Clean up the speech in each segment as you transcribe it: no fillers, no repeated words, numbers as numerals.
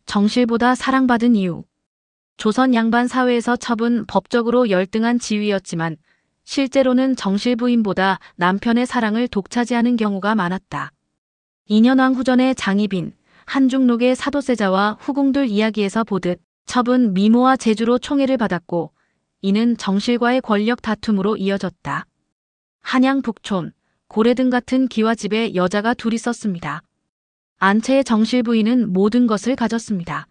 정실보다 사랑받은 이유. 조선 양반 사회에서 첩은 법적으로 열등한 지위였지만 실제로는 정실 부인보다 남편의 사랑을 독차지하는 경우가 많았다. 인현왕 후전의 장희빈, 한중록의 사도세자와 후궁들 이야기에서 보듯 첩은 미모와 재주로 총애를 받았고 이는 정실과의 권력 다툼으로 이어졌다. 한양 북촌, 고래등 같은 기와집에 여자가 둘 있었습니다. 안채의 정실 부인은 모든 것을 가졌습니다.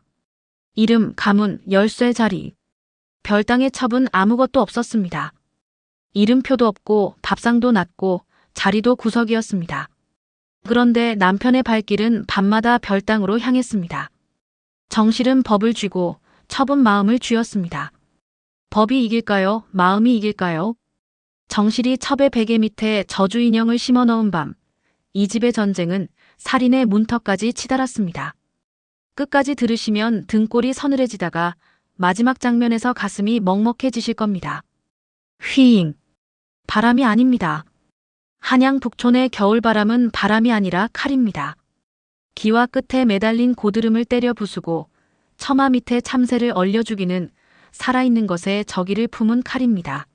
이름, 가문, 열쇠, 자리. 별당의 첩은 아무것도 없었습니다. 이름표도 없고 밥상도 낮고 자리도 구석이었습니다. 그런데 남편의 발길은 밤마다 별당으로 향했습니다. 정실은 법을 쥐고 첩은 마음을 쥐었습니다. 법이 이길까요? 마음이 이길까요? 정실이 첩의 베개 밑에 저주 인형을 심어 넣은 밤, 이 집의 전쟁은 살인의 문턱까지 치달았습니다. 끝까지 들으시면 등골이 서늘해지다가 마지막 장면에서 가슴이 먹먹해지실 겁니다. 휘잉. 바람이 아닙니다. 한양 북촌의 겨울바람은 바람이 아니라 칼입니다. 기와 끝에 매달린 고드름을 때려 부수고 처마 밑에 참새를 얼려 죽이는 살아있는 것에 저기를 품은 칼입니다.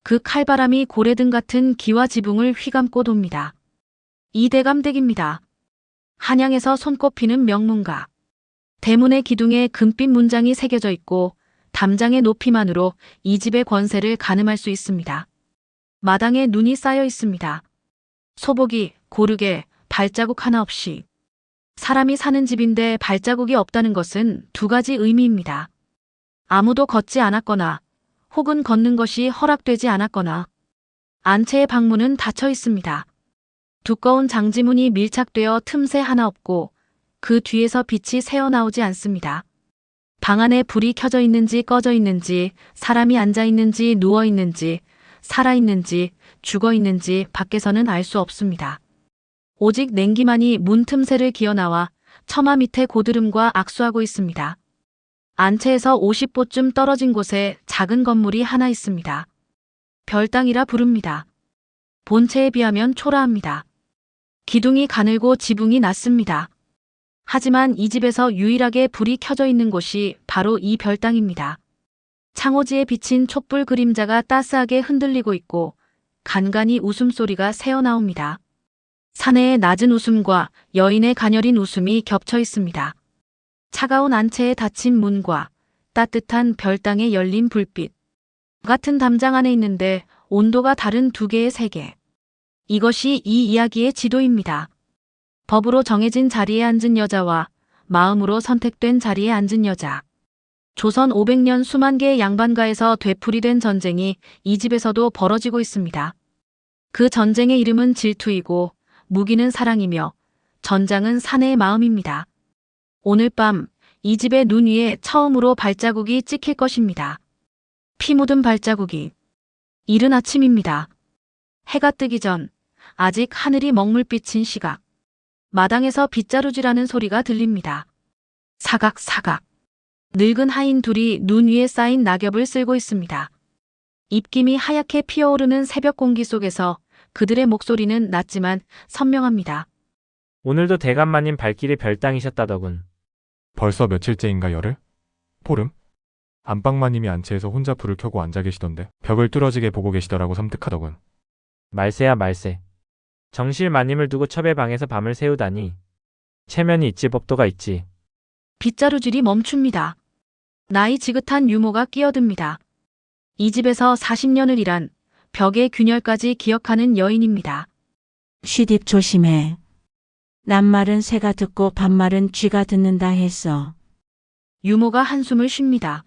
그 칼바람이 고래등 같은 기와 지붕을 휘감고 돕니다. 이대감댁입니다. 한양에서 손꼽히는 명문가. 대문의 기둥에 금빛 문장이 새겨져 있고 담장의 높이만으로 이 집의 권세를 가늠할 수 있습니다. 마당에 눈이 쌓여 있습니다. 소복이, 고르게, 발자국 하나 없이. 사람이 사는 집인데 발자국이 없다는 것은 두 가지 의미입니다. 아무도 걷지 않았거나 혹은 걷는 것이 허락되지 않았거나 안채의 방문은 닫혀 있습니다. 두꺼운 장지문이 밀착되어 틈새 하나 없고 그 뒤에서 빛이 새어나오지 않습니다. 방 안에 불이 켜져 있는지 꺼져 있는지, 사람이 앉아 있는지 누워 있는지, 살아 있는지 죽어 있는지 밖에서는 알 수 없습니다. 오직 냉기만이 문 틈새를 기어나와 처마 밑에 고드름과 악수하고 있습니다. 안채에서 50보쯤 떨어진 곳에 작은 건물이 하나 있습니다. 별당이라 부릅니다. 본체에 비하면 초라합니다. 기둥이 가늘고 지붕이 낮습니다. 하지만 이 집에서 유일하게 불이 켜져 있는 곳이 바로 이 별당입니다. 창호지에 비친 촛불 그림자가 따스하게 흔들리고 있고 간간히 웃음소리가 새어나옵니다. 사내의 낮은 웃음과 여인의 가녀린 웃음이 겹쳐 있습니다. 차가운 안채에 닫힌 문과 따뜻한 별당에 열린 불빛. 같은 담장 안에 있는데 온도가 다른 두 개의 세계. 이것이 이 이야기의 지도입니다. 법으로 정해진 자리에 앉은 여자와 마음으로 선택된 자리에 앉은 여자. 조선 500년 수만 개의 양반가에서 되풀이된 전쟁이 이 집에서도 벌어지고 있습니다. 그 전쟁의 이름은 질투이고 무기는 사랑이며 전장은 사내의 마음입니다. 오늘 밤 이 집의 눈 위에 처음으로 발자국이 찍힐 것입니다. 피 묻은 발자국이. 이른 아침입니다. 해가 뜨기 전 아직 하늘이 먹물빛인 시각. 마당에서 빗자루질하는 소리가 들립니다. 사각사각. 늙은 하인 둘이 눈 위에 쌓인 낙엽을 쓸고 있습니다. 입김이 하얗게 피어오르는 새벽 공기 속에서 그들의 목소리는 낮지만 선명합니다. 오늘도 대감마님 발길이 별당이셨다더군. 벌써 며칠째인가 열흘? 보름? 안방마님이 안채에서 혼자 불을 켜고 앉아 계시던데 벽을 뚫어지게 보고 계시더라고 섬뜩하더군. 말세야 말세. 정실 마님을 두고 첩의 방에서 밤을 새우다니. 체면이 있지 법도가 있지. 빗자루질이 멈춥니다. 나이 지긋한 유모가 끼어듭니다. 이 집에서 40년을 일한 벽의 균열까지 기억하는 여인입니다. 쉬딥 조심해. 낱말은 새가 듣고 반말은 쥐가 듣는다 했어. 유모가 한숨을 쉽니다.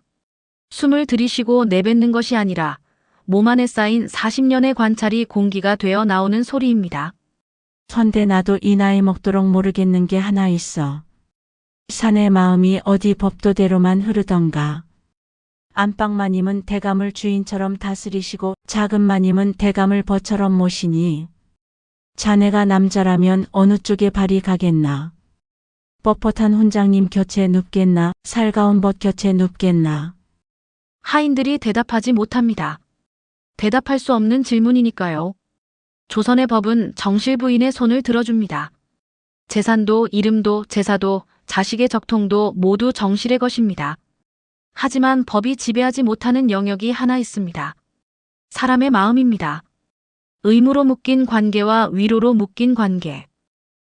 숨을 들이쉬고 내뱉는 것이 아니라 몸 안에 쌓인 40년의 관찰이 공기가 되어 나오는 소리입니다. 선대 나도 이 나이 먹도록 모르겠는 게 하나 있어. 사내 마음이 어디 법도대로만 흐르던가. 안방마님은 대감을 주인처럼 다스리시고 작은 마님은 대감을 벗처럼 모시니 자네가 남자라면 어느 쪽에 발이 가겠나. 뻣뻣한 훈장님 곁에 눕겠나 살가운 벗 곁에 눕겠나. 하인들이 대답하지 못합니다. 대답할 수 없는 질문이니까요. 조선의 법은 정실 부인의 손을 들어줍니다. 재산도 이름도 제사도 자식의 적통도 모두 정실의 것입니다. 하지만 법이 지배하지 못하는 영역이 하나 있습니다. 사람의 마음입니다. 의무로 묶인 관계와 위로로 묶인 관계,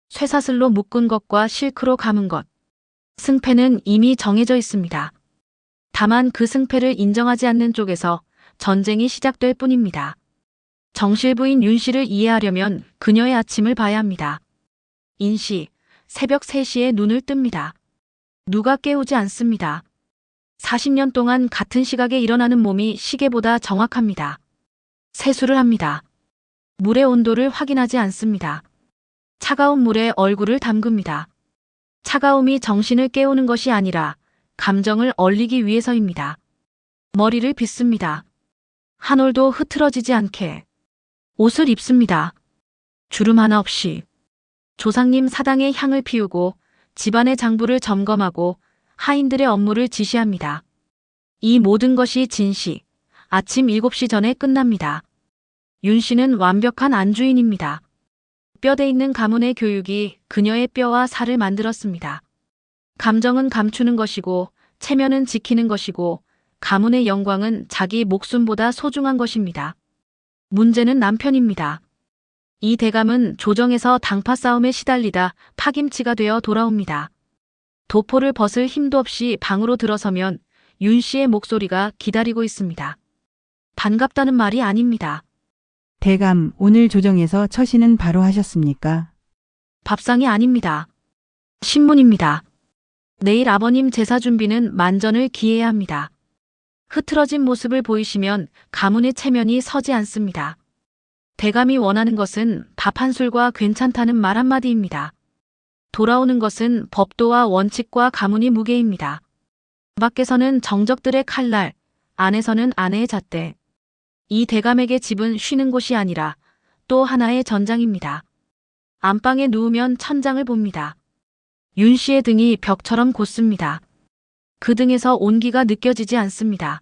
쇠사슬로 묶은 것과 실크로 감은 것, 승패는 이미 정해져 있습니다. 다만 그 승패를 인정하지 않는 쪽에서 전쟁이 시작될 뿐입니다. 정실부인 윤 씨를 이해하려면 그녀의 아침을 봐야 합니다. 인 씨, 새벽 3시에 눈을 뜹니다. 누가 깨우지 않습니다. 40년 동안 같은 시각에 일어나는 몸이 시계보다 정확합니다. 세수를 합니다. 물의 온도를 확인하지 않습니다. 차가운 물에 얼굴을 담급니다. 차가움이 정신을 깨우는 것이 아니라 감정을 얼리기 위해서입니다. 머리를 빗습니다. 한 올도 흐트러지지 않게. 옷을 입습니다. 주름 하나 없이. 조상님 사당의 향을 피우고 집안의 장부를 점검하고 하인들의 업무를 지시합니다. 이 모든 것이 진시, 아침 7시 전에 끝납니다. 윤 씨는 완벽한 안주인입니다. 뼈대 있는 가문의 교육이 그녀의 뼈와 살을 만들었습니다. 감정은 감추는 것이고 체면은 지키는 것이고 가문의 영광은 자기 목숨보다 소중한 것입니다. 문제는 남편입니다. 이 대감은 조정에서 당파 싸움에 시달리다 파김치가 되어 돌아옵니다. 도포를 벗을 힘도 없이 방으로 들어서면 윤 씨의 목소리가 기다리고 있습니다. 반갑다는 말이 아닙니다. 대감, 오늘 조정에서 처신은 바로 하셨습니까? 밥상이 아닙니다. 신문입니다. 내일 아버님 제사 준비는 만전을 기해야 합니다. 흐트러진 모습을 보이시면 가문의 체면이 서지 않습니다. 대감이 원하는 것은 밥 한 술과 괜찮다는 말 한마디입니다. 돌아오는 것은 법도와 원칙과 가문이 무게입니다. 밖에서는 정적들의 칼날, 안에서는 아내의 잣대. 이 대감에게 집은 쉬는 곳이 아니라 또 하나의 전장입니다. 안방에 누우면 천장을 봅니다. 윤 씨의 등이 벽처럼 곧습니다. 그 등에서 온기가 느껴지지 않습니다.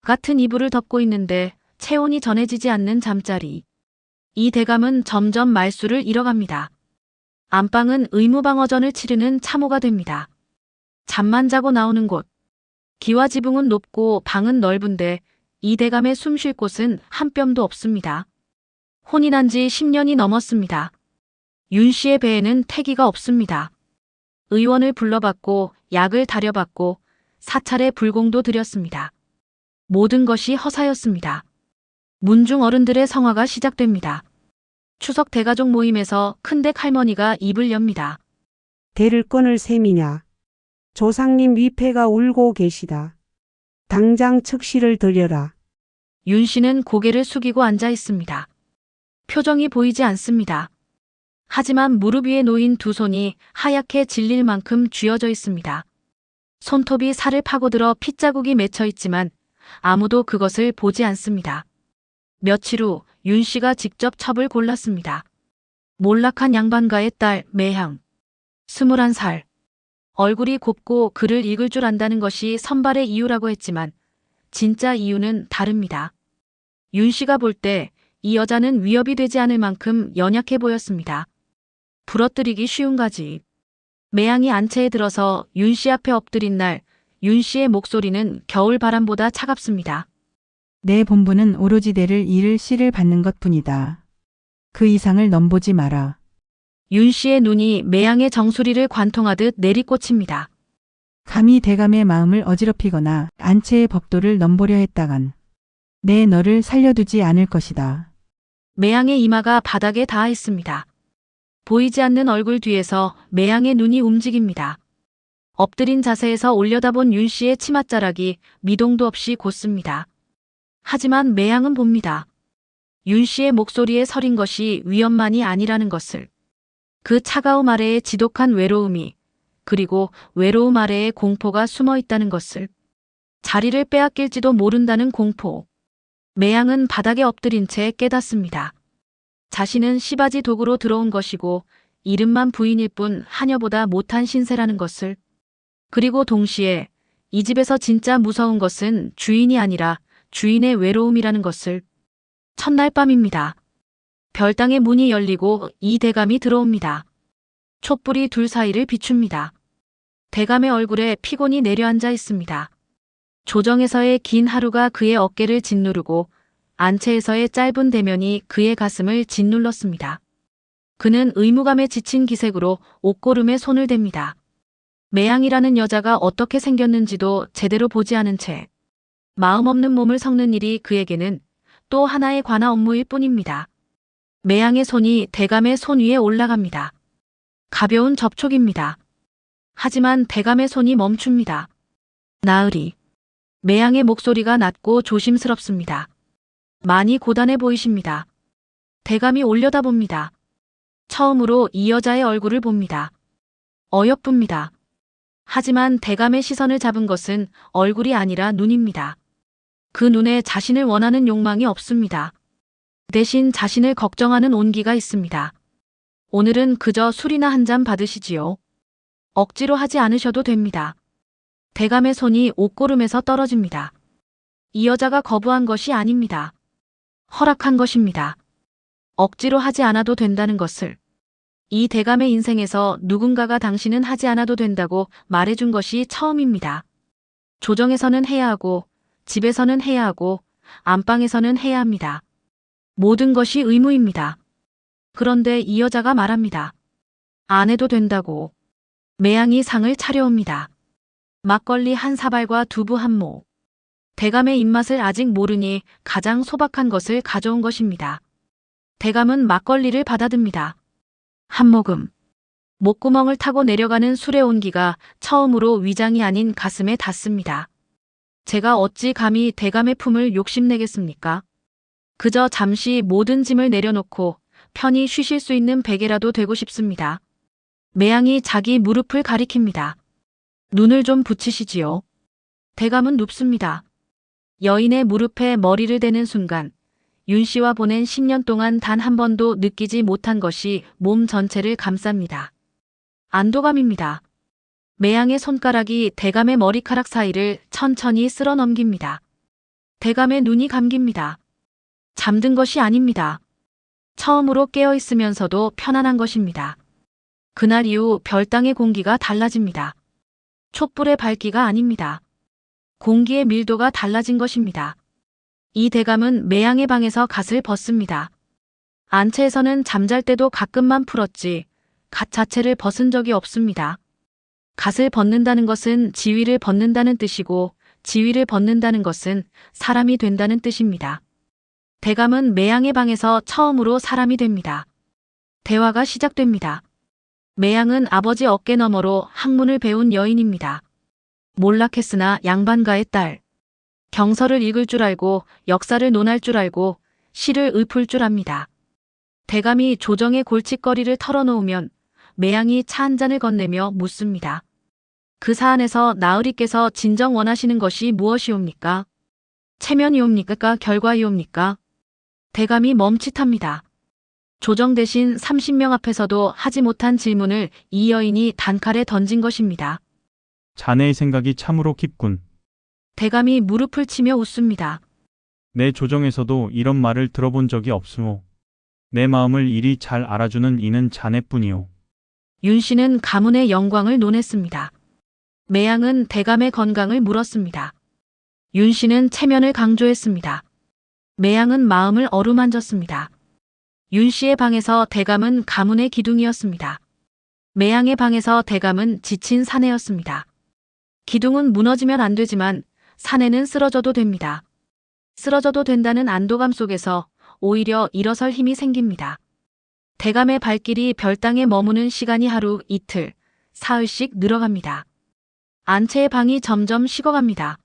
같은 이불을 덮고 있는데 체온이 전해지지 않는 잠자리. 이 대감은 점점 말수를 잃어갑니다. 안방은 의무방어전을 치르는 참호가 됩니다. 잠만 자고 나오는 곳. 기와 지붕은 높고 방은 넓은데 이 대감의 숨 쉴 곳은 한 뼘도 없습니다. 혼인한 지 10년이 넘었습니다. 윤 씨의 배에는 태기가 없습니다. 의원을 불러봤고 약을 다려봤고 사찰에 불공도 드렸습니다. 모든 것이 허사였습니다. 문중 어른들의 성화가 시작됩니다. 추석 대가족 모임에서 큰댁 할머니가 입을 엽니다. 대를 끊을 셈이냐. 조상님 위패가 울고 계시다. 당장 측시를 들여라. 윤 씨는 고개를 숙이고 앉아 있습니다. 표정이 보이지 않습니다. 하지만 무릎 위에 놓인 두 손이 하얗게 질릴 만큼 쥐어져 있습니다. 손톱이 살을 파고들어 핏자국이 맺혀 있지만 아무도 그것을 보지 않습니다. 며칠 후 윤 씨가 직접 첩을 골랐습니다. 몰락한 양반가의 딸 매향. 21살. 얼굴이 곱고 글을 읽을 줄 안다는 것이 선발의 이유라고 했지만 진짜 이유는 다릅니다. 윤 씨가 볼 때 이 여자는 위협이 되지 않을 만큼 연약해 보였습니다. 부러뜨리기 쉬운 가지. 매향이 안채에 들어서 윤 씨 앞에 엎드린 날 윤 씨의 목소리는 겨울 바람보다 차갑습니다. 내 본분은 오로지 내를 일을 씨를 받는 것뿐이다. 그 이상을 넘보지 마라. 윤 씨의 눈이 매향의 정수리를 관통하듯 내리꽂힙니다. 감히 대감의 마음을 어지럽히거나 안채의 법도를 넘보려 했다간 내 너를 살려두지 않을 것이다. 매향의 이마가 바닥에 닿아 있습니다. 보이지 않는 얼굴 뒤에서 매향의 눈이 움직입니다. 엎드린 자세에서 올려다본 윤 씨의 치맛자락이 미동도 없이 곧습니다. 하지만 매향은 봅니다. 윤 씨의 목소리에 서린 것이 위험만이 아니라는 것을. 그 차가움 아래에 지독한 외로움이, 그리고 외로움 아래에 공포가 숨어 있다는 것을. 자리를 빼앗길지도 모른다는 공포. 매향은 바닥에 엎드린 채 깨닫습니다. 자신은 시바지 도구로 들어온 것이고 이름만 부인일 뿐 하녀보다 못한 신세라는 것을. 그리고 동시에 이 집에서 진짜 무서운 것은 주인이 아니라 주인의 외로움이라는 것을. 첫날 밤입니다. 별당의 문이 열리고 이 대감이 들어옵니다. 촛불이 둘 사이를 비춥니다. 대감의 얼굴에 피곤이 내려앉아 있습니다. 조정에서의 긴 하루가 그의 어깨를 짓누르고 안채에서의 짧은 대면이 그의 가슴을 짓눌렀습니다. 그는 의무감에 지친 기색으로 옷고름에 손을 댑니다. 매양이라는 여자가 어떻게 생겼는지도 제대로 보지 않은 채 마음 없는 몸을 섞는 일이 그에게는 또 하나의 관할 업무일 뿐입니다. 매양의 손이 대감의 손 위에 올라갑니다. 가벼운 접촉입니다. 하지만 대감의 손이 멈춥니다. 나으리. 매양의 목소리가 낮고 조심스럽습니다. 많이 고단해 보이십니다. 대감이 올려다봅니다. 처음으로 이 여자의 얼굴을 봅니다. 어여쁩니다. 하지만 대감의 시선을 잡은 것은 얼굴이 아니라 눈입니다. 그 눈에 자신을 원하는 욕망이 없습니다. 대신 자신을 걱정하는 온기가 있습니다. 오늘은 그저 술이나 한 잔 받으시지요. 억지로 하지 않으셔도 됩니다. 대감의 손이 옷고름에서 떨어집니다. 이 여자가 거부한 것이 아닙니다. 허락한 것입니다. 억지로 하지 않아도 된다는 것을. 이 대감의 인생에서 누군가가 당신은 하지 않아도 된다고 말해준 것이 처음입니다. 조정에서는 해야 하고, 집에서는 해야 하고, 안방에서는 해야 합니다. 모든 것이 의무입니다. 그런데 이 여자가 말합니다. 안 해도 된다고. 매양이 상을 차려옵니다. 막걸리 한 사발과 두부 한 모. 대감의 입맛을 아직 모르니 가장 소박한 것을 가져온 것입니다. 대감은 막걸리를 받아듭니다. 한 모금. 목구멍을 타고 내려가는 술의 온기가 처음으로 위장이 아닌 가슴에 닿습니다. 제가 어찌 감히 대감의 품을 욕심내겠습니까? 그저 잠시 모든 짐을 내려놓고 편히 쉬실 수 있는 베개라도 되고 싶습니다. 매양이 자기 무릎을 가리킵니다. 눈을 좀 붙이시지요. 대감은 눕습니다. 여인의 무릎에 머리를 대는 순간 윤 씨와 보낸 10년 동안 단 한 번도 느끼지 못한 것이 몸 전체를 감쌉니다. 안도감입니다. 매양의 손가락이 대감의 머리카락 사이를 천천히 쓸어 넘깁니다. 대감의 눈이 감깁니다. 잠든 것이 아닙니다. 처음으로 깨어 있으면서도 편안한 것입니다. 그날 이후 별땅의 공기가 달라집니다. 촛불의 밝기가 아닙니다. 공기의 밀도가 달라진 것입니다. 이 대감은 매양의 방에서 갓을 벗습니다. 안채에서는 잠잘 때도 가끔만 풀었지 갓 자체를 벗은 적이 없습니다. 갓을 벗는다는 것은 지위를 벗는다는 뜻이고 지위를 벗는다는 것은 사람이 된다는 뜻입니다. 대감은 매양의 방에서 처음으로 사람이 됩니다. 대화가 시작됩니다. 매양은 아버지 어깨 너머로 학문을 배운 여인입니다. 몰락했으나 양반가의 딸. 경서를 읽을 줄 알고 역사를 논할 줄 알고 시를 읊을 줄 압니다. 대감이 조정의 골칫거리를 털어놓으면 매양이 차 한 잔을 건네며 묻습니다. 그 사안에서 나으리께서 진정 원하시는 것이 무엇이옵니까? 체면이옵니까? 결과이옵니까? 대감이 멈칫합니다. 조정 대신 30명 앞에서도 하지 못한 질문을 이 여인이 단칼에 던진 것입니다. 자네의 생각이 참으로 깊군. 대감이 무릎을 치며 웃습니다. 내 조정에서도 이런 말을 들어본 적이 없으오. 내 마음을 이리 잘 알아주는 이는 자네뿐이오. 윤 씨는 가문의 영광을 논했습니다. 매양은 대감의 건강을 물었습니다. 윤 씨는 체면을 강조했습니다. 매양은 마음을 어루만졌습니다. 윤 씨의 방에서 대감은 가문의 기둥이었습니다. 매양의 방에서 대감은 지친 사내였습니다. 기둥은 무너지면 안 되지만 사내는 쓰러져도 됩니다. 쓰러져도 된다는 안도감 속에서 오히려 일어설 힘이 생깁니다. 대감의 발길이 별땅에 머무는 시간이 하루, 이틀, 사흘씩 늘어갑니다. 안채의 방이 점점 식어갑니다.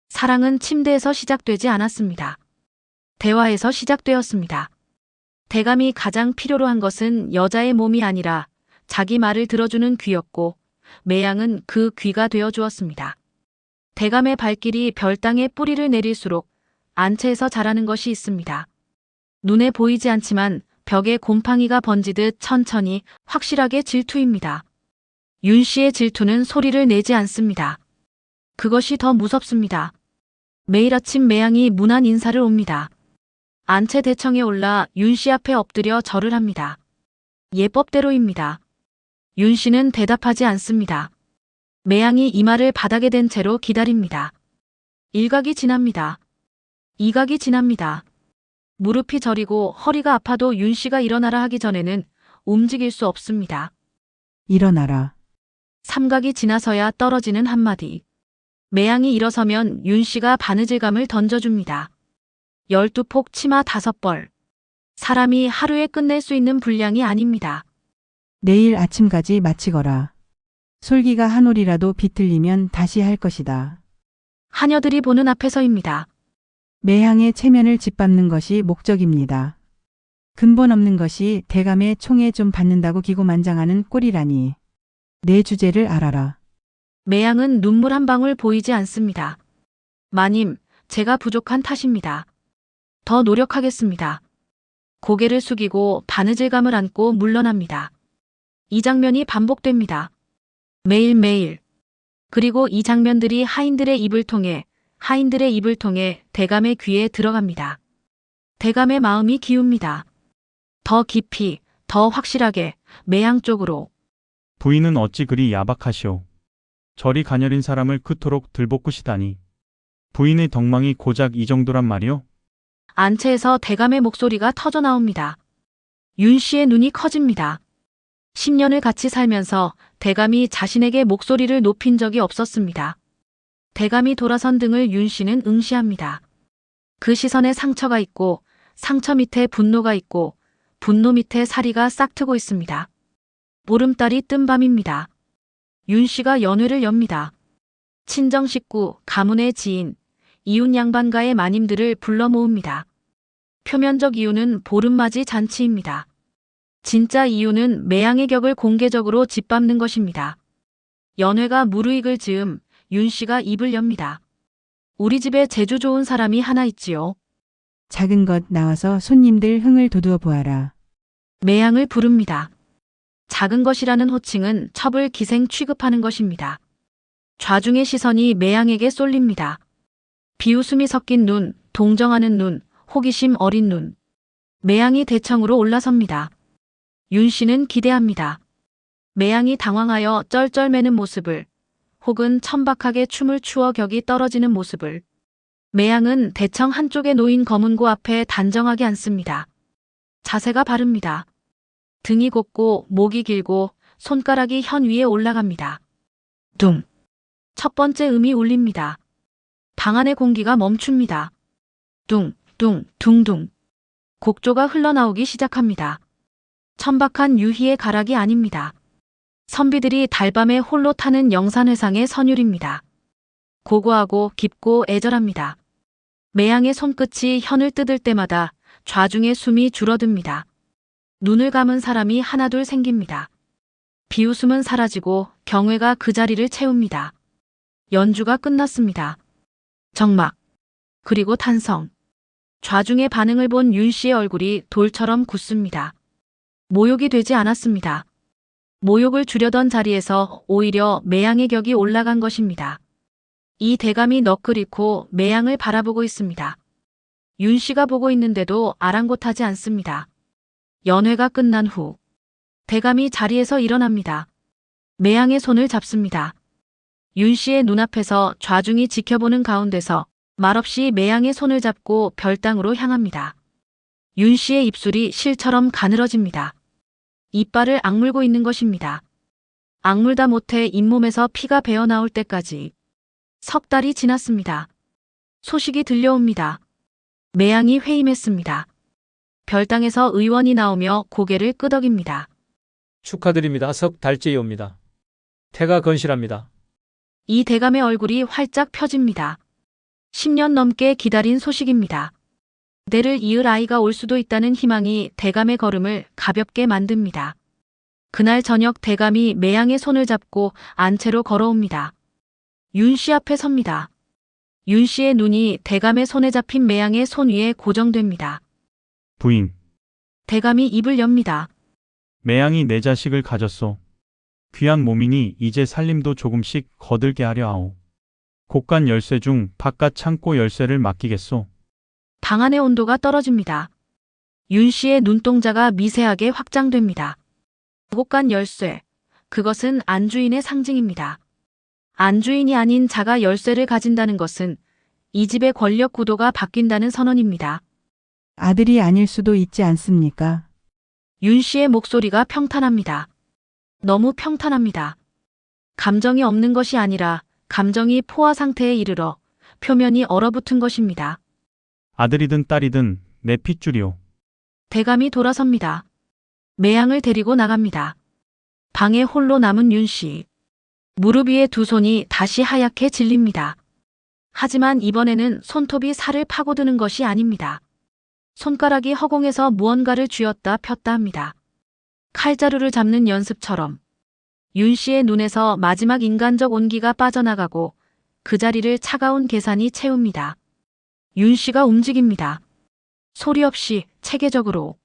사랑은 침대에서 시작되지 않았습니다. 대화에서 시작되었습니다. 대감이 가장 필요로 한 것은 여자의 몸이 아니라 자기 말을 들어주는 귀였고 매양은 그 귀가 되어 주었습니다. 대감의 발길이 별땅에 뿌리를 내릴수록 안채에서 자라는 것이 있습니다. 눈에 보이지 않지만 벽에 곰팡이가 번지듯 천천히 확실하게 질투입니다. 윤 씨의 질투는 소리를 내지 않습니다. 그것이 더 무섭습니다. 매일 아침 매양이 문안 인사를 옵니다. 안채 대청에 올라 윤 씨 앞에 엎드려 절을 합니다. 예법대로입니다. 윤 씨는 대답하지 않습니다. 매양이 이마를 바닥에 댄 채로 기다립니다. 일각이 지납니다. 이각이 지납니다. 무릎이 저리고 허리가 아파도 윤 씨가 일어나라 하기 전에는 움직일 수 없습니다. 일어나라. 삼각이 지나서야 떨어지는 한마디. 매양이 일어서면 윤 씨가 바느질감을 던져줍니다. 12폭 치마 5벌. 사람이 하루에 끝낼 수 있는 분량이 아닙니다. 내일 아침까지 마치거라. 솔기가 한 올이라도 비틀리면 다시 할 것이다. 하녀들이 보는 앞에서입니다. 매향의 체면을 짓밟는 것이 목적입니다. 근본 없는 것이 대감의 총에 좀 받는다고 기고만장하는 꼴이라니. 내 주제를 알아라. 매양은 눈물 한 방울 보이지 않습니다. 마님, 제가 부족한 탓입니다. 더 노력하겠습니다. 고개를 숙이고 바느질감을 안고 물러납니다. 이 장면이 반복됩니다. 매일매일. 그리고 이 장면들이 하인들의 입을 통해 대감의 귀에 들어갑니다. 대감의 마음이 기웁니다. 더 깊이, 더 확실하게, 매양 쪽으로. 부인은 어찌 그리 야박하시오. 저리 가녀린 사람을 그토록 들볶으시다니. 부인의 덕망이 고작 이 정도란 말이오? 안채에서 대감의 목소리가 터져 나옵니다. 윤 씨의 눈이 커집니다. 10년을 같이 살면서 대감이 자신에게 목소리를 높인 적이 없었습니다. 대감이 돌아선 등을 윤 씨는 응시합니다. 그 시선에 상처가 있고 상처 밑에 분노가 있고 분노 밑에 사리가 싹트고 있습니다. 보름달이 뜬 밤입니다. 윤 씨가 연회를 엽니다. 친정 식구, 가문의 지인, 이웃 양반가의 마님들을 불러 모읍니다. 표면적 이유는 보름맞이 잔치입니다. 진짜 이유는 매양의 격을 공개적으로 짓밟는 것입니다. 연회가 무르익을 즈음 윤 씨가 입을 엽니다. 우리 집에 재주 좋은 사람이 하나 있지요. 작은 것 나와서 손님들 흥을 돋우어 보아라. 매양을 부릅니다. 작은 것이라는 호칭은 첩을 기생 취급하는 것입니다. 좌중의 시선이 매양에게 쏠립니다. 비웃음이 섞인 눈, 동정하는 눈, 호기심 어린 눈. 매양이 대청으로 올라섭니다. 윤 씨는 기대합니다. 매양이 당황하여 쩔쩔매는 모습을, 혹은 천박하게 춤을 추어 격이 떨어지는 모습을. 매양은 대청 한쪽에 놓인 검은고 앞에 단정하게 앉습니다. 자세가 바릅니다. 등이 곱고 목이 길고 손가락이 현 위에 올라갑니다. 둥. 첫 번째 음이 울립니다. 방 안의 공기가 멈춥니다. 둥, 둥, 둥둥. 곡조가 흘러나오기 시작합니다. 천박한 유희의 가락이 아닙니다. 선비들이 달밤에 홀로 타는 영산회상의 선율입니다. 고고하고 깊고 애절합니다. 매양의 손끝이 현을 뜯을 때마다 좌중의 숨이 줄어듭니다. 눈을 감은 사람이 하나둘 생깁니다. 비웃음은 사라지고 경외가 그 자리를 채웁니다. 연주가 끝났습니다. 정막, 그리고 탄성. 좌중의 반응을 본 윤 씨의 얼굴이 돌처럼 굳습니다. 모욕이 되지 않았습니다. 모욕을 주려던 자리에서 오히려 매양의 격이 올라간 것입니다. 이 대감이 넋을 잃고 매양을 바라보고 있습니다. 윤 씨가 보고 있는데도 아랑곳하지 않습니다. 연회가 끝난 후 대감이 자리에서 일어납니다. 매양의 손을 잡습니다. 윤 씨의 눈앞에서 좌중이 지켜보는 가운데서 말없이 매양의 손을 잡고 별당으로 향합니다. 윤 씨의 입술이 실처럼 가늘어집니다. 이빨을 악물고 있는 것입니다. 악물다 못해 잇몸에서 피가 배어나올 때까지. 석 달이 지났습니다. 소식이 들려옵니다. 매양이 회임했습니다. 별당에서 의원이 나오며 고개를 끄덕입니다. 축하드립니다. 석 달째이옵니다. 태가 건실합니다. 이 대감의 얼굴이 활짝 펴집니다. 10년 넘게 기다린 소식입니다. 때를 이을 아이가 올 수도 있다는 희망이 대감의 걸음을 가볍게 만듭니다. 그날 저녁 대감이 매양의 손을 잡고 안채로 걸어옵니다. 윤 씨 앞에 섭니다. 윤 씨의 눈이 대감의 손에 잡힌 매양의 손 위에 고정됩니다. 부인, 대감이 입을 엽니다. 매양이 내 자식을 가졌소. 귀한 몸이니 이제 살림도 조금씩 거들게 하려 하오. 곡간 열쇠 중 바깥 창고 열쇠를 맡기겠소. 방 안의 온도가 떨어집니다. 윤 씨의 눈동자가 미세하게 확장됩니다. 곡간 열쇠, 그것은 안주인의 상징입니다. 안주인이 아닌 자가 열쇠를 가진다는 것은 이 집의 권력 구도가 바뀐다는 선언입니다. 아들이 아닐 수도 있지 않습니까? 윤 씨의 목소리가 평탄합니다. 너무 평탄합니다. 감정이 없는 것이 아니라 감정이 포화 상태에 이르러 표면이 얼어붙은 것입니다. 아들이든 딸이든 내 핏줄이오. 대감이 돌아섭니다. 매양을 데리고 나갑니다. 방에 홀로 남은 윤 씨. 무릎 위에 두 손이 다시 하얗게 질립니다. 하지만 이번에는 손톱이 살을 파고드는 것이 아닙니다. 손가락이 허공에서 무언가를 쥐었다 폈다 합니다. 칼자루를 잡는 연습처럼 윤 씨의 눈에서 마지막 인간적 온기가 빠져나가고 그 자리를 차가운 계산이 채웁니다. 윤 씨가 움직입니다. 소리 없이 체계적으로.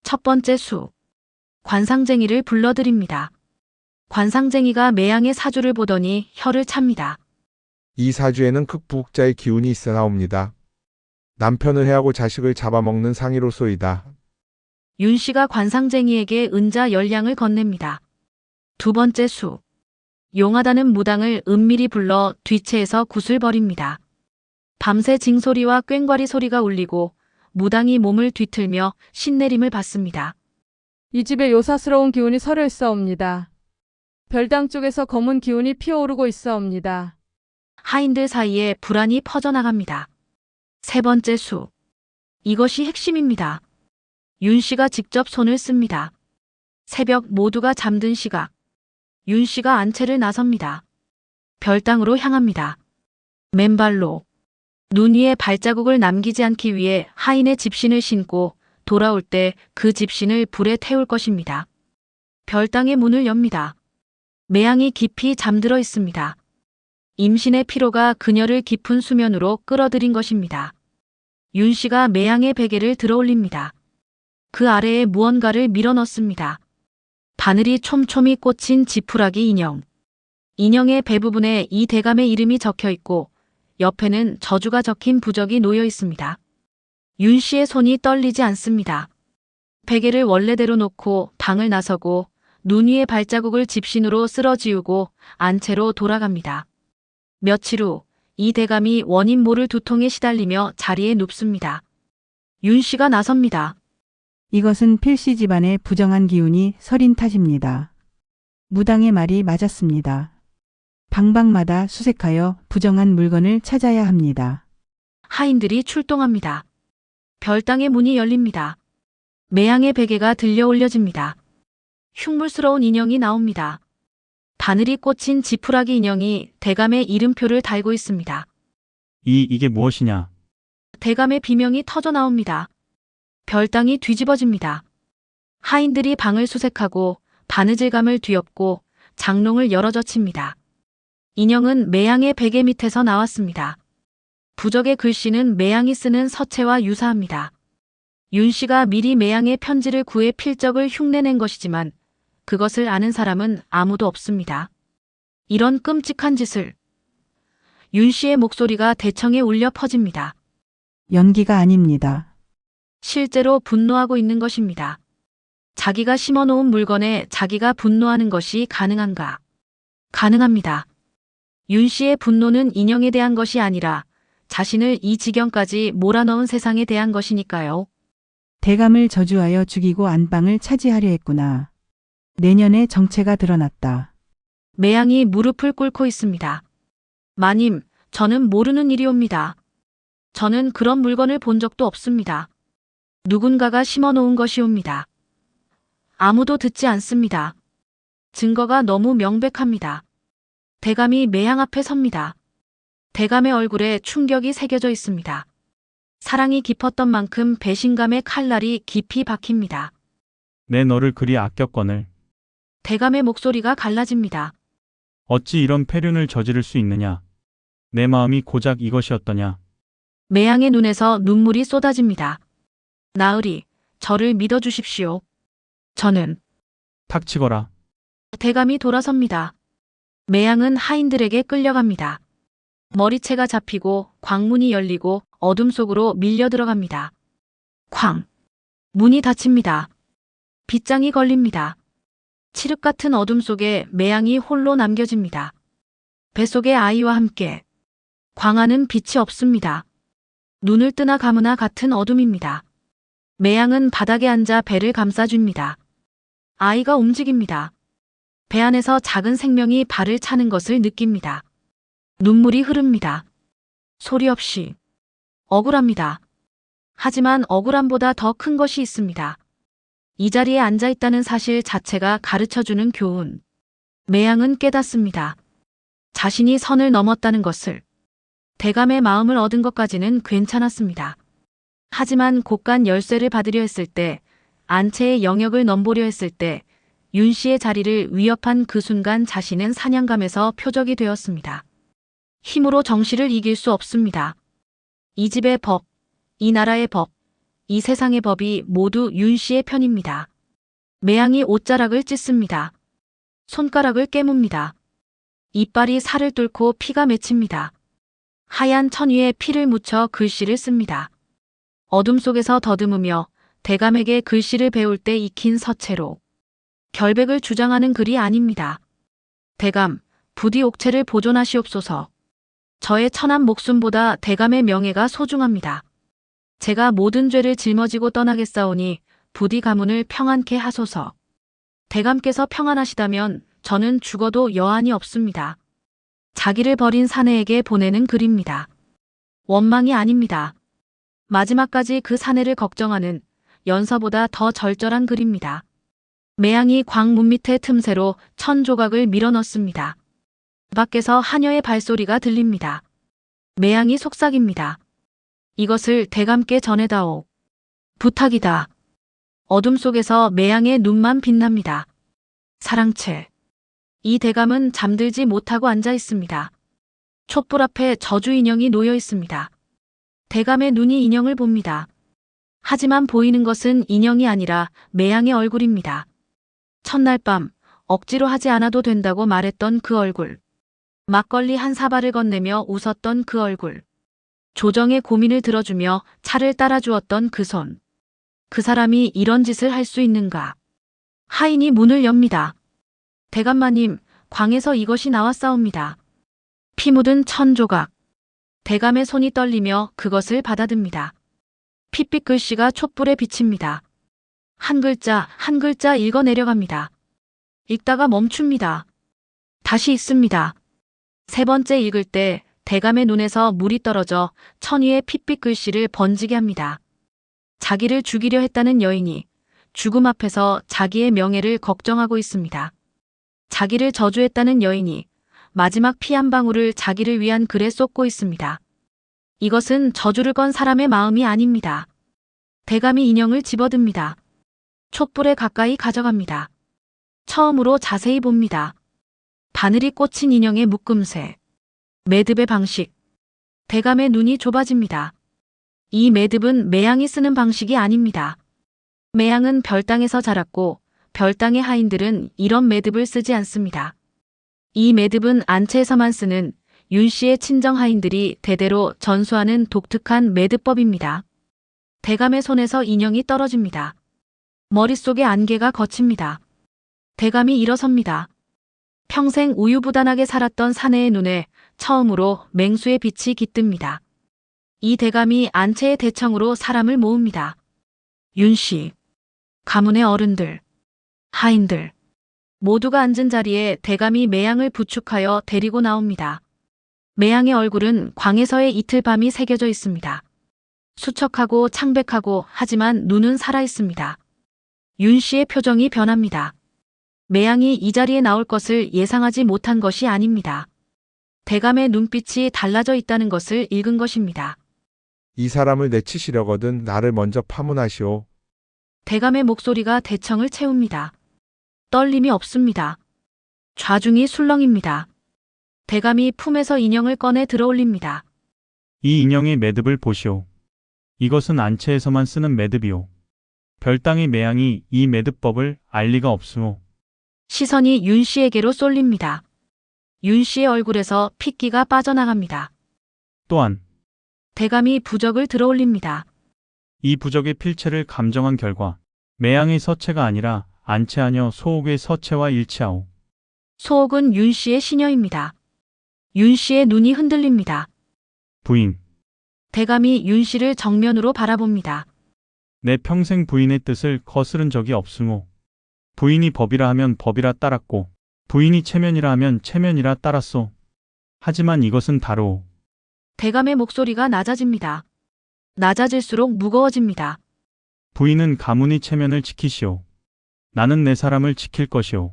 첫 번째 수. 관상쟁이를 불러들입니다. 관상쟁이가 매양의 사주를 보더니 혀를 찹니다. 이 사주에는 극부흑자의 기운이 있어 나옵니다. 남편을 해하고 자식을 잡아먹는 상의로소이다. 윤 씨가 관상쟁이에게 은자 10량을 건넵니다. 두 번째 수. 용하다는 무당을 은밀히 불러 뒤채에서 굿을 벌입니다. 밤새 징소리와 꽹과리 소리가 울리고 무당이 몸을 뒤틀며 신내림을 받습니다. 이 집에 요사스러운 기운이 서려 있사옵니다. 별당 쪽에서 검은 기운이 피어오르고 있사옵니다. 하인들 사이에 불안이 퍼져나갑니다. 세 번째 수. 이것이 핵심입니다. 윤 씨가 직접 손을 씁니다. 새벽 모두가 잠든 시각. 윤 씨가 안채를 나섭니다. 별당으로 향합니다. 맨발로. 눈 위에 발자국을 남기지 않기 위해 하인의 집신을 신고 돌아올 때 그 집신을 불에 태울 것입니다. 별당의 문을 엽니다. 매양이 깊이 잠들어 있습니다. 임신의 피로가 그녀를 깊은 수면으로 끌어들인 것입니다. 윤 씨가 매양의 베개를 들어올립니다. 그 아래에 무언가를 밀어넣습니다. 바늘이 촘촘히 꽂힌 지푸라기 인형. 인형의 배 부분에 이 대감의 이름이 적혀 있고 옆에는 저주가 적힌 부적이 놓여 있습니다. 윤 씨의 손이 떨리지 않습니다. 베개를 원래대로 놓고 방을 나서고 눈 위의 발자국을 집신으로 쓸어지우고 안채로 돌아갑니다. 며칠 후 이 대감이 원인 모를 두통에 시달리며 자리에 눕습니다. 윤 씨가 나섭니다. 이것은 필시 집안의 부정한 기운이 서린 탓입니다. 무당의 말이 맞았습니다. 방방마다 수색하여 부정한 물건을 찾아야 합니다. 하인들이 출동합니다. 별당의 문이 열립니다. 매양의 베개가 들려 올려집니다. 흉물스러운 인형이 나옵니다. 바늘이 꽂힌 지푸라기 인형이 대감의 이름표를 달고 있습니다. 이게 무엇이냐? 대감의 비명이 터져 나옵니다. 별당이 뒤집어집니다. 하인들이 방을 수색하고 바느질감을 뒤엎고 장롱을 열어젖힙니다. 인형은 매양의 베개 밑에서 나왔습니다. 부적의 글씨는 매양이 쓰는 서체와 유사합니다. 윤 씨가 미리 매양의 편지를 구해 필적을 흉내낸 것이지만 그것을 아는 사람은 아무도 없습니다. 이런 끔찍한 짓을. 윤 씨의 목소리가 대청에 울려 퍼집니다. 연기가 아닙니다. 실제로 분노하고 있는 것입니다. 자기가 심어놓은 물건에 자기가 분노하는 것이 가능한가? 가능합니다. 윤 씨의 분노는 인형에 대한 것이 아니라 자신을 이 지경까지 몰아넣은 세상에 대한 것이니까요. 대감을 저주하여 죽이고 안방을 차지하려 했구나. 내년에 정체가 드러났다. 매양이 무릎을 꿇고 있습니다. 마님, 저는 모르는 일이옵니다. 저는 그런 물건을 본 적도 없습니다. 누군가가 심어놓은 것이옵니다. 아무도 듣지 않습니다. 증거가 너무 명백합니다. 대감이 매양 앞에 섭니다. 대감의 얼굴에 충격이 새겨져 있습니다. 사랑이 깊었던 만큼 배신감의 칼날이 깊이 박힙니다. 내 너를 그리 아꼈거늘. 대감의 목소리가 갈라집니다. 어찌 이런 폐륜을 저지를 수 있느냐? 내 마음이 고작 이것이었더냐? 매양의 눈에서 눈물이 쏟아집니다. 나으리, 저를 믿어주십시오. 저는. 탁치거라. 대감이 돌아섭니다. 매양은 하인들에게 끌려갑니다. 머리채가 잡히고 광문이 열리고 어둠 속으로 밀려 들어갑니다. 쾅! 문이 닫힙니다. 빗장이 걸립니다. 칠흑 같은 어둠 속에 매양이 홀로 남겨집니다. 뱃속의 아이와 함께. 광안은 빛이 없습니다. 눈을 뜨나 감으나 같은 어둠입니다. 매양은 바닥에 앉아 배를 감싸줍니다. 아이가 움직입니다. 배 안에서 작은 생명이 발을 차는 것을 느낍니다. 눈물이 흐릅니다. 소리 없이. 억울합니다. 하지만 억울함보다 더 큰 것이 있습니다. 이 자리에 앉아 있다는 사실 자체가 가르쳐주는 교훈. 매양은 깨닫습니다. 자신이 선을 넘었다는 것을. 대감의 마음을 얻은 것까지는 괜찮았습니다. 하지만 곳간 열쇠를 받으려 했을 때, 안채의 영역을 넘보려 했을 때, 윤 씨의 자리를 위협한 그 순간 자신은 사냥감에서 표적이 되었습니다. 힘으로 정씨를 이길 수 없습니다. 이 집의 법, 이 나라의 법, 이 세상의 법이 모두 윤 씨의 편입니다. 매양이 옷자락을 찢습니다. 손가락을 깨뭅니다. 이빨이 살을 뚫고 피가 맺힙니다. 하얀 천 위에 피를 묻혀 글씨를 씁니다. 어둠 속에서 더듬으며 대감에게 글씨를 배울 때 익힌 서체로. 결백을 주장하는 글이 아닙니다. 대감, 부디 옥체를 보존하시옵소서. 저의 천한 목숨보다 대감의 명예가 소중합니다. 제가 모든 죄를 짊어지고 떠나겠사오니 부디 가문을 평안케 하소서. 대감께서 평안하시다면 저는 죽어도 여한이 없습니다. 자기를 버린 사내에게 보내는 글입니다. 원망이 아닙니다. 마지막까지 그 사내를 걱정하는 연서보다 더 절절한 글입니다. 매양이 광문 밑의 틈새로 천 조각을 밀어넣습니다. 밖에서 하녀의 발소리가 들립니다. 매양이 속삭입니다. 이것을 대감께 전해다오. 부탁이다. 어둠 속에서 매양의 눈만 빛납니다. 사랑채. 이 대감은 잠들지 못하고 앉아 있습니다. 촛불 앞에 저주 인형이 놓여 있습니다. 대감의 눈이 인형을 봅니다. 하지만 보이는 것은 인형이 아니라 매양의 얼굴입니다. 첫날 밤 억지로 하지 않아도 된다고 말했던 그 얼굴. 막걸리 한 사발을 건네며 웃었던 그 얼굴. 조정의 고민을 들어주며 차를 따라주었던 그 손. 그 사람이 이런 짓을 할 수 있는가? 하인이 문을 엽니다. 대감마님, 광에서 이것이 나왔사옵니다. 피 묻은 천 조각. 대감의 손이 떨리며 그것을 받아듭니다. 핏빛 글씨가 촛불에 비칩니다. 한 글자 한 글자 읽어 내려갑니다. 읽다가 멈춥니다. 다시 읽습니다. 세 번째 읽을 때 대감의 눈에서 물이 떨어져 천 위에 핏빛 글씨를 번지게 합니다. 자기를 죽이려 했다는 여인이 죽음 앞에서 자기의 명예를 걱정하고 있습니다. 자기를 저주했다는 여인이 마지막 피 한 방울을 자기를 위한 글에 쏟고 있습니다. 이것은 저주를 건 사람의 마음이 아닙니다. 대감이 인형을 집어듭니다. 촛불에 가까이 가져갑니다. 처음으로 자세히 봅니다. 바늘이 꽂힌 인형의 묶음새. 매듭의 방식. 대감의 눈이 좁아집니다. 이 매듭은 매양이 쓰는 방식이 아닙니다. 매양은 별땅에서 자랐고 별땅의 하인들은 이런 매듭을 쓰지 않습니다. 이 매듭은 안채에서만 쓰는 윤 씨의 친정 하인들이 대대로 전수하는 독특한 매듭법입니다. 대감의 손에서 인형이 떨어집니다. 머릿속에 안개가 걷힙니다. 대감이 일어섭니다. 평생 우유부단하게 살았던 사내의 눈에 처음으로 맹수의 빛이 깃듭니다. 이 대감이 안채의 대청으로 사람을 모읍니다. 윤 씨, 가문의 어른들, 하인들, 모두가 앉은 자리에 대감이 매양을 부축하여 데리고 나옵니다. 매양의 얼굴은 광에서의 이틀 밤이 새겨져 있습니다. 수척하고 창백하고 하지만 눈은 살아있습니다. 윤 씨의 표정이 변합니다. 매양이 이 자리에 나올 것을 예상하지 못한 것이 아닙니다. 대감의 눈빛이 달라져 있다는 것을 읽은 것입니다. 이 사람을 내치시려거든 나를 먼저 파문하시오. 대감의 목소리가 대청을 채웁니다. 떨림이 없습니다. 좌중이 술렁입니다. 대감이 품에서 인형을 꺼내 들어올립니다. 이 인형의 매듭을 보시오. 이것은 안채에서만 쓰는 매듭이오. 별땅의 매양이 이 매듭법을 알 리가 없으오. 시선이 윤 씨에게로 쏠립니다. 윤 씨의 얼굴에서 핏기가 빠져나갑니다. 또한 대감이 부적을 들어올립니다. 이 부적의 필체를 감정한 결과 매양의 서체가 아니라 안채하녀 소옥의 서체와 일치하오. 소옥은 윤 씨의 시녀입니다. 윤 씨의 눈이 흔들립니다. 부인, 대감이 윤 씨를 정면으로 바라봅니다. 내 평생 부인의 뜻을 거스른 적이 없으므 부인이 법이라 하면 법이라 따랐고 부인이 체면이라 하면 체면이라 따랐소. 하지만 이것은 다르오. 대감의 목소리가 낮아집니다. 낮아질수록 무거워집니다. 부인은 가문의 체면을 지키시오. 나는 내 사람을 지킬 것이오.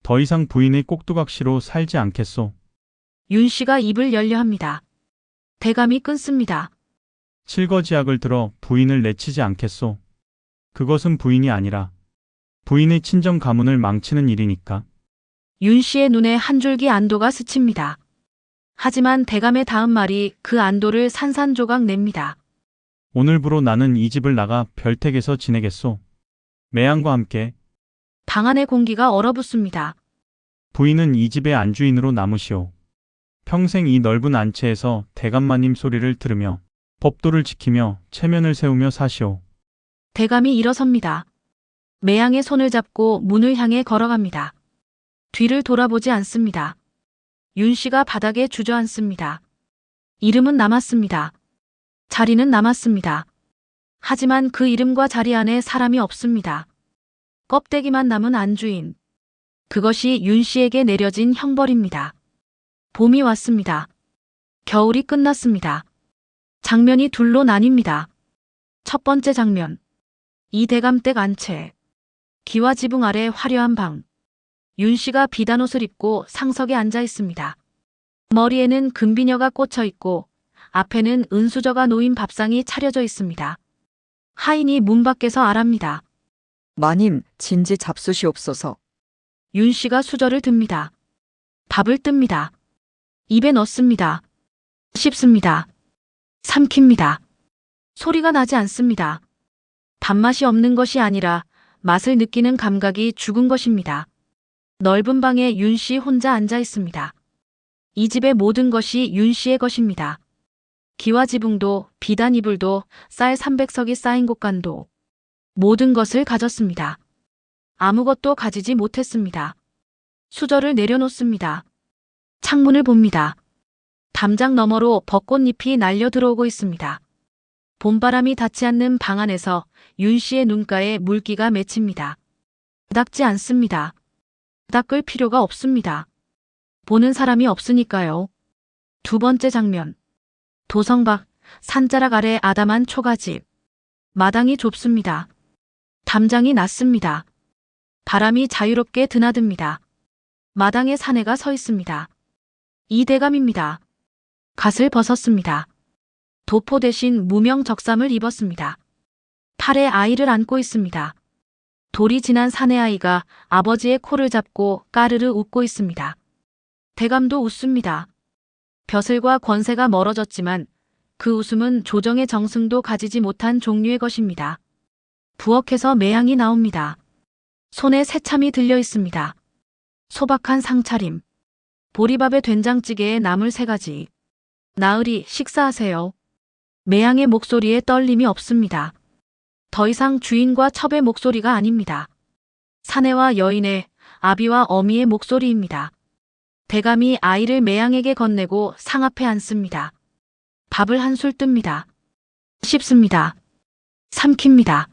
더 이상 부인의 꼭두각시로 살지 않겠소. 윤 씨가 입을 열려 합니다. 대감이 끊습니다. 실거지약을 들어 부인을 내치지 않겠소. 그것은 부인이 아니라 부인의 친정 가문을 망치는 일이니까. 윤 씨의 눈에 한 줄기 안도가 스칩니다. 하지만 대감의 다음 말이 그 안도를 산산조각 냅니다. 오늘부로 나는 이 집을 나가 별택에서 지내겠소. 매양과 함께. 방 안의 공기가 얼어붙습니다. 부인은 이 집의 안주인으로 남으시오. 평생 이 넓은 안채에서 대감마님 소리를 들으며 법도를 지키며 체면을 세우며 사시오. 대감이 일어섭니다. 매양의 손을 잡고 문을 향해 걸어갑니다. 뒤를 돌아보지 않습니다. 윤 씨가 바닥에 주저앉습니다. 이름은 남았습니다. 자리는 남았습니다. 하지만 그 이름과 자리 안에 사람이 없습니다. 껍데기만 남은 안주인. 그것이 윤 씨에게 내려진 형벌입니다. 봄이 왔습니다. 겨울이 끝났습니다. 장면이 둘로 나뉩니다. 첫 번째 장면. 이 대감댁 안채. 기와 지붕 아래 화려한 방. 윤 씨가 비단옷을 입고 상석에 앉아 있습니다. 머리에는 금비녀가 꽂혀 있고 앞에는 은수저가 놓인 밥상이 차려져 있습니다. 하인이 문 밖에서 아랍니다. 마님, 진지 잡수시옵소서. 윤 씨가 수저를 듭니다. 밥을 뜹니다. 입에 넣습니다. 씹습니다. 삼킵니다. 소리가 나지 않습니다. 밥맛이 없는 것이 아니라 맛을 느끼는 감각이 죽은 것입니다. 넓은 방에 윤 씨 혼자 앉아 있습니다. 이 집의 모든 것이 윤 씨의 것입니다. 기와 지붕도, 비단 이불도, 쌀 300석이 쌓인 곳간도 모든 것을 가졌습니다. 아무것도 가지지 못했습니다. 수저를 내려놓습니다. 창문을 봅니다. 담장 너머로 벚꽃잎이 날려 들어오고 있습니다. 봄바람이 닿지 않는 방 안에서 윤 씨의 눈가에 물기가 맺힙니다. 닦지 않습니다. 닦을 필요가 없습니다. 보는 사람이 없으니까요. 두 번째 장면. 도성밖, 산자락 아래 아담한 초가집. 마당이 좁습니다. 담장이 낮습니다. 바람이 자유롭게 드나듭니다. 마당에 사내가 서 있습니다. 이 대감입니다. 갓을 벗었습니다. 도포 대신 무명 적삼을 입었습니다. 팔에 아이를 안고 있습니다. 돌이 지난 사내 아이가 아버지의 코를 잡고 까르르 웃고 있습니다. 대감도 웃습니다. 벼슬과 권세가 멀어졌지만 그 웃음은 조정의 정승도 가지지 못한 종류의 것입니다. 부엌에서 매향이 나옵니다. 손에 새참이 들려 있습니다. 소박한 상차림. 보리밥에 된장찌개에 나물 3가지. 나으리, 식사하세요. 매향의 목소리에 떨림이 없습니다. 더 이상 주인과 첩의 목소리가 아닙니다. 사내와 여인의, 아비와 어미의 목소리입니다. 대감이 아이를 매향에게 건네고 상 앞에 앉습니다. 밥을 한술 뜹니다. 씹습니다. 삼킵니다.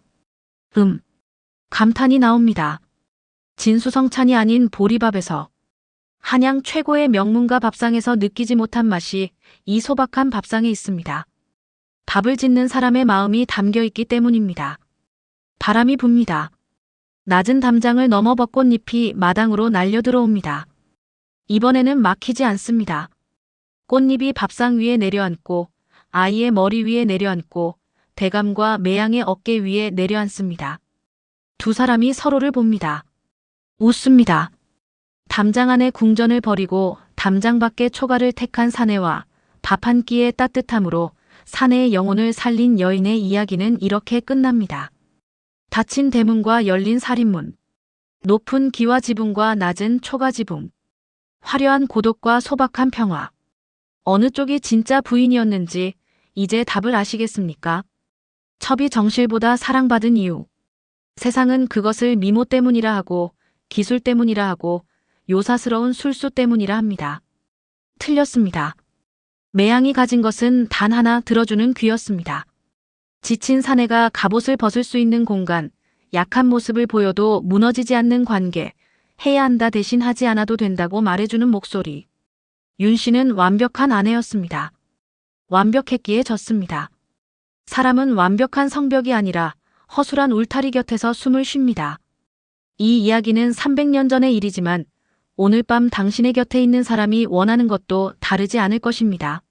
감탄이 나옵니다. 진수성찬이 아닌 보리밥에서, 한양 최고의 명문가 밥상에서 느끼지 못한 맛이 이 소박한 밥상에 있습니다. 밥을 짓는 사람의 마음이 담겨 있기 때문입니다. 바람이 붑니다. 낮은 담장을 넘어 벚꽃잎이 마당으로 날려 들어옵니다. 이번에는 막히지 않습니다. 꽃잎이 밥상 위에 내려앉고 아이의 머리 위에 내려앉고 대감과 매양의 어깨 위에 내려앉습니다. 두 사람이 서로를 봅니다. 웃습니다. 담장 안에 궁전을 버리고 담장 밖의 초가를 택한 사내와 밥 한 끼의 따뜻함으로 사내의 영혼을 살린 여인의 이야기는 이렇게 끝납니다. 닫힌 대문과 열린 살인문, 높은 기와 지붕과 낮은 초가 지붕, 화려한 고독과 소박한 평화. 어느 쪽이 진짜 부인이었는지 이제 답을 아시겠습니까? 첩이 정실보다 사랑받은 이유. 세상은 그것을 미모 때문이라 하고 기술 때문이라 하고 요사스러운 술수 때문이라 합니다. 틀렸습니다. 매양이 가진 것은 단 하나 들어주는 귀였습니다. 지친 사내가 갑옷을 벗을 수 있는 공간, 약한 모습을 보여도 무너지지 않는 관계, 해야 한다 대신 하지 않아도 된다고 말해주는 목소리. 윤 씨는 완벽한 아내였습니다. 완벽했기에 졌습니다. 사람은 완벽한 성벽이 아니라 허술한 울타리 곁에서 숨을 쉽니다. 이 이야기는 300년 전의 일이지만 오늘 밤 당신의 곁에 있는 사람이 원하는 것도 다르지 않을 것입니다.